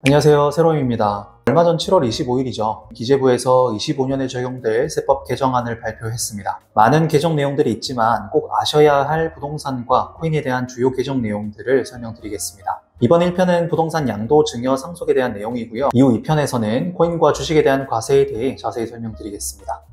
안녕하세요, 세롬입니다. 얼마 전 7월 25일이죠. 기재부에서 25년에 적용될 세법 개정안을 발표했습니다. 많은 개정 내용들이 있지만 꼭 아셔야 할 부동산과 코인에 대한 주요 개정 내용들을 설명드리겠습니다. 이번 1편은 부동산 양도 증여 상속에 대한 내용이고요. 이후 2편에서는 코인과 주식에 대한 과세에 대해 자세히 설명드리겠습니다.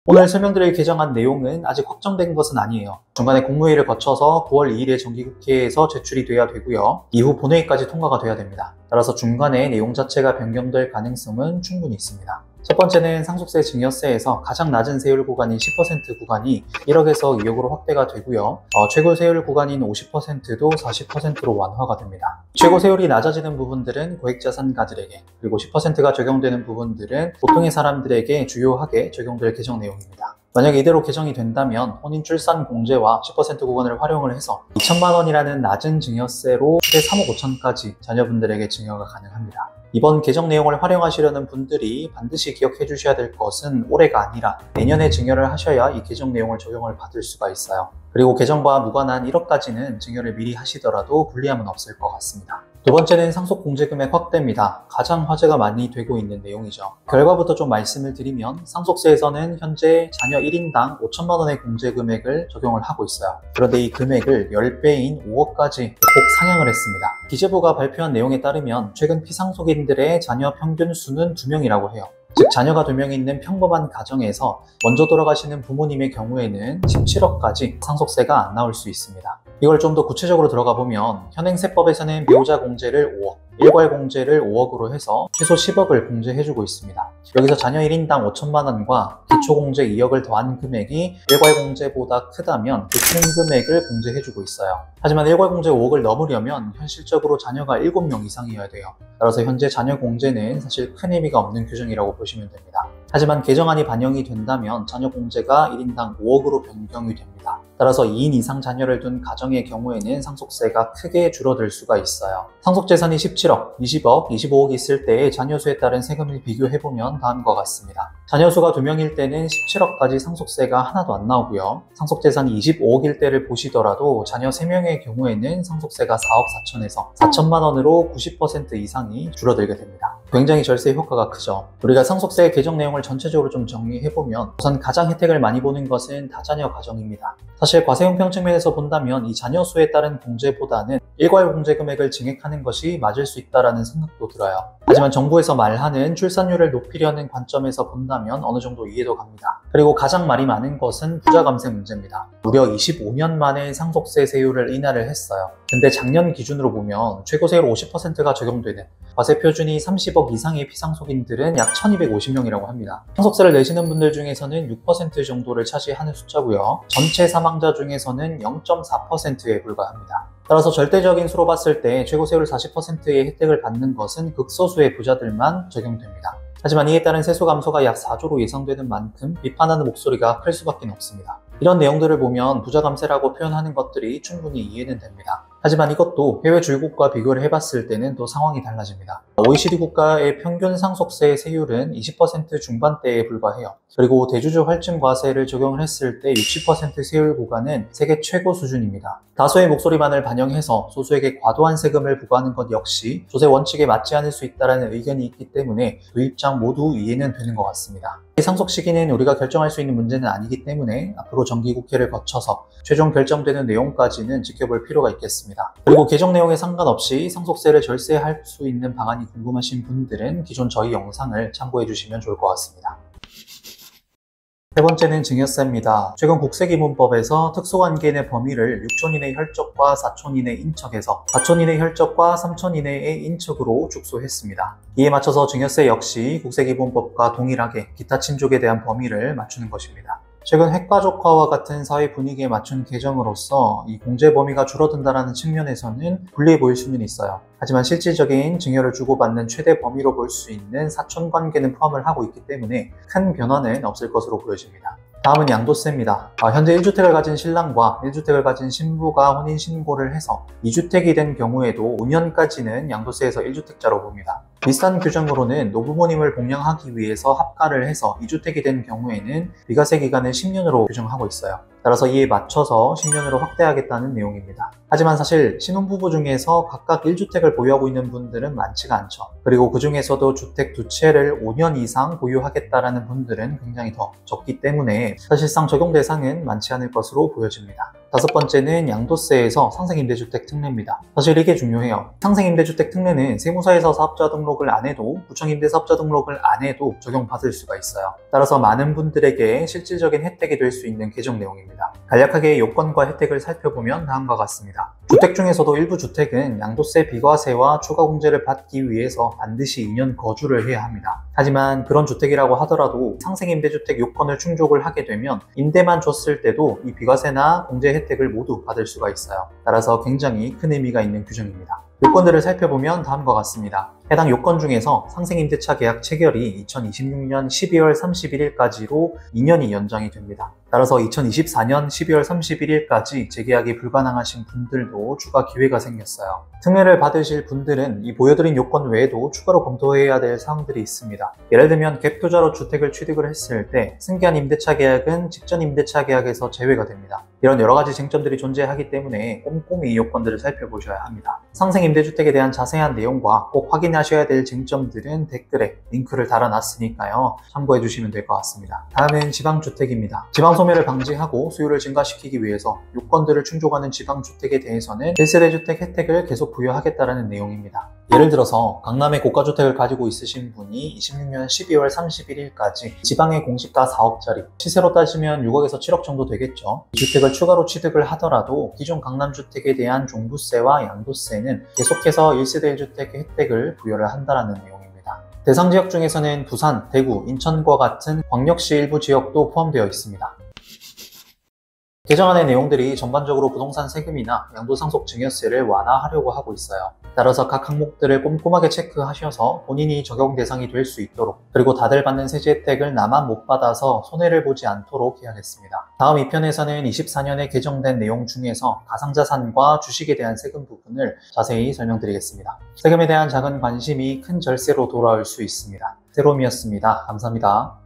오늘 설명드릴 개정안 내용은 아직 확정된 것은 아니에요. 중간에 국무회의를 거쳐서 9월 2일에 정기국회에서 제출이 돼야 되고요. 이후 본회의까지 통과가 돼야 됩니다. 따라서 중간에 내용 자체가 변경될 가능성은 충분히 있습니다. 첫 번째는 상속세 증여세에서 가장 낮은 세율 구간인 10% 구간이 1억에서 2억으로 확대가 되고요. 최고 세율 구간인 50%도 40%로 완화가 됩니다. 최고 세율이 낮아지는 부분들은 고액자산가들에게, 그리고 10%가 적용되는 부분들은 보통의 사람들에게 주요하게 적용될 개정 내용입니다. 만약에 이대로 개정이 된다면 혼인 출산 공제와 10% 구간을 활용을 해서 2천만 원이라는 낮은 증여세로 최대 3억 5천까지 자녀분들에게 증여가 가능합니다. 이번 개정 내용을 활용하시려는 분들이 반드시 기억해 주셔야 될 것은 올해가 아니라 내년에 증여를 하셔야 이 개정 내용을 적용을 받을 수가 있어요. 그리고 개정과 무관한 1억까지는 증여를 미리 하시더라도 불리함은 없을 것 같습니다. 두 번째는 상속공제금액 확대입니다. 가장 화제가 많이 되고 있는 내용이죠. 결과부터 좀 말씀을 드리면 상속세에서는 현재 자녀 1인당 5천만 원의 공제금액을 적용을 하고 있어요. 그런데 이 금액을 10배인 5억까지 대폭 상향을 했습니다. 기재부가 발표한 내용에 따르면 최근 피상속인들의 자녀 평균 수는 2명이라고 해요. 즉 자녀가 2명 있는 평범한 가정에서 먼저 돌아가시는 부모님의 경우에는 17억까지 상속세가 안 나올 수 있습니다. 이걸 좀 더 구체적으로 들어가 보면 현행 세법에서는 배우자 공제를 5억, 일괄 공제를 5억으로 해서 최소 10억을 공제해주고 있습니다. 여기서 자녀 1인당 5천만 원과 기초공제 2억을 더한 금액이 일괄 공제보다 크다면 그 큰 금액을 공제해주고 있어요. 하지만 일괄 공제 5억을 넘으려면 현실적으로 자녀가 7명 이상이어야 돼요. 따라서 현재 자녀 공제는 사실 큰 의미가 없는 규정이라고 보시면 됩니다. 하지만 개정안이 반영이 된다면 자녀 공제가 1인당 5억으로 변경이 됩니다. 따라서 2인 이상 자녀를 둔 가정의 경우에는 상속세가 크게 줄어들 수가 있어요. 상속재산이 17억, 20억, 25억 있을 때의 자녀 수에 따른 세금을 비교해보면 다음과 같습니다. 자녀 수가 2명일 때는 17억까지 상속세가 하나도 안 나오고요. 상속재산이 25억일 때를 보시더라도 자녀 3명의 경우에는 상속세가 4억 4천에서 4천만 원으로 90% 이상이 줄어들게 됩니다. 굉장히 절세 효과가 크죠. 우리가 상속세 개정 내용을 전체적으로 좀 정리해보면 우선 가장 혜택을 많이 보는 것은 다자녀 가정입니다. 사실 과세형평 측면에서 본다면 이 자녀 수에 따른 공제보다는 일괄 공제 금액을 증액하는 것이 맞을 수 있다는 생각도 들어요. 하지만 정부에서 말하는 출산율을 높이려는 관점에서 본다면 어느 정도 이해도 갑니다. 그리고 가장 말이 많은 것은 부자 감세 문제입니다. 무려 25년 만에 상속세 세율을 인하를 했어요. 근데 작년 기준으로 보면 최고 세율 50%가 적용되는 과세 표준이 30억 이상의 피상속인들은 약 1250명이라고 합니다. 상속세를 내시는 분들 중에서는 6% 정도를 차지하는 숫자고요. 전체 사망자 중에서는 0.4%에 불과합니다. 따라서 절대적인 수로 봤을 때 최고 세율 40%의 혜택을 받는 것은 극소수의 부자들만 적용됩니다. 하지만 이에 따른 세수 감소가 약 4조로 예상되는 만큼 비판하는 목소리가 클 수밖에 없습니다. 이런 내용들을 보면 부자 감세라고 표현하는 것들이 충분히 이해는 됩니다. 하지만 이것도 해외 주요국과 비교를 해봤을 때는 또 상황이 달라집니다. OECD 국가의 평균 상속세 세율은 20% 중반대에 불과해요. 그리고 대주주 할증 과세를 적용을 했을 때 60% 세율 구간은 세계 최고 수준입니다. 다수의 목소리만을 반영해서 소수에게 과도한 세금을 부과하는 것 역시 조세 원칙에 맞지 않을 수 있다는 의견이 있기 때문에 두 입장 모두 이해는 되는 것 같습니다. 이 상속 시기는 우리가 결정할 수 있는 문제는 아니기 때문에 앞으로 정기국회를 거쳐서 최종 결정되는 내용까지는 지켜볼 필요가 있겠습니다. 그리고 개정 내용에 상관없이 상속세를 절세할 수 있는 방안이 궁금하신 분들은 기존 저희 영상을 참고해 주시면 좋을 것 같습니다. 세 번째는 증여세입니다. 최근 국세기본법에서 특수관계인의 범위를 6촌 이내 혈족과 4촌 이내 인척에서 4촌 이내 혈족과 3촌 이내의 인척으로 축소했습니다. 이에 맞춰서 증여세 역시 국세기본법과 동일하게 기타 친족에 대한 범위를 맞추는 것입니다. 최근 핵가족화와 같은 사회 분위기에 맞춘 개정으로서 이 공제 범위가 줄어든다는 측면에서는 불리해 보일 수는 있어요. 하지만 실질적인 증여를 주고받는 최대 범위로 볼 수 있는 사촌 관계는 포함을 하고 있기 때문에 큰 변화는 없을 것으로 보여집니다. 다음은 양도세입니다. 현재 1주택을 가진 신랑과 1주택을 가진 신부가 혼인신고를 해서 2주택이 된 경우에도 5년까지는 양도세에서 1주택자로 봅니다. 비슷한 규정으로는 노부모님을 복양하기 위해서 합가를 해서 2주택이 된 경우에는 비과세 기간을 10년으로 규정하고 있어요. 따라서 이에 맞춰서 10년으로 확대하겠다는 내용입니다. 하지만 사실 신혼부부 중에서 각각 1주택을 보유하고 있는 분들은 많지가 않죠. 그리고 그 중에서도 주택 두 채를 5년 이상 보유하겠다라는 분들은 굉장히 더 적기 때문에 사실상 적용 대상은 많지 않을 것으로 보여집니다. 다섯 번째는 양도세에서 상생임대주택 특례입니다. 사실 이게 중요해요. 상생임대주택 특례는 세무서에서 사업자 등록을 안 해도 구청임대사업자 등록을 안 해도 적용받을 수가 있어요. 따라서 많은 분들에게 실질적인 혜택이 될 수 있는 개정 내용입니다. 간략하게 요건과 혜택을 살펴보면 다음과 같습니다. 주택 중에서도 일부 주택은 양도세 비과세와 추가공제를 받기 위해서 반드시 2년 거주를 해야 합니다. 하지만 그런 주택이라고 하더라도 상생임대주택 요건을 충족을 하게 되면 임대만 줬을 때도 이 비과세나 공제 혜택을 모두 받을 수가 있어요. 따라서 굉장히 큰 의미가 있는 규정입니다. 요건들을 살펴보면 다음과 같습니다. 해당 요건 중에서 상생임대차 계약 체결이 2026년 12월 31일까지로 2년이 연장이 됩니다. 따라서 2024년 12월 31일까지 재계약이 불가능하신 분들도 추가 기회가 생겼어요. 특례를 받으실 분들은 이 보여드린 요건 외에도 추가로 검토해야 될 사항들이 있습니다. 예를 들면 갭 투자로 주택을 취득을 했을 때 승계한 임대차 계약은 직전 임대차 계약에서 제외가 됩니다. 이런 여러 가지 쟁점들이 존재하기 때문에 꼼꼼히 이 요건들을 살펴보셔야 합니다. 상생임대주택에 대한 자세한 내용과 꼭 확인하셔야 될 쟁점들은 댓글에 링크를 달아놨으니까요. 참고해 주시면 될 것 같습니다. 다음은 지방주택입니다. 지방소멸을 방지하고 수요를 증가시키기 위해서 요건들을 충족하는 지방주택에 대해서는 1세대 주택 혜택을 계속 부여하겠다는 내용입니다. 예를 들어서 강남에 고가주택을 가지고 있으신 분이 26년 12월 31일까지 지방의 공시가 4억짜리, 시세로 따지면 6억에서 7억 정도 되겠죠. 이 주택을 추가로 취득을 하더라도 기존 강남주택에 대한 종부세와 양도세는 계속해서 1세대 1주택 혜택을 부여를 한다는 내용입니다. 대상 지역 중에서는 부산, 대구, 인천과 같은 광역시 일부 지역도 포함되어 있습니다. 개정안의 내용들이 전반적으로 부동산 세금이나 양도상속 증여세를 완화하려고 하고 있어요. 따라서 각 항목들을 꼼꼼하게 체크하셔서 본인이 적용 대상이 될 수 있도록, 그리고 다들 받는 세제 혜택을 나만 못 받아서 손해를 보지 않도록 해야겠습니다. 다음 2편에서는 24년에 개정된 내용 중에서 가상자산과 주식에 대한 세금 부분을 자세히 설명드리겠습니다. 세금에 대한 작은 관심이 큰 절세로 돌아올 수 있습니다. 세롬이었습니다. 감사합니다.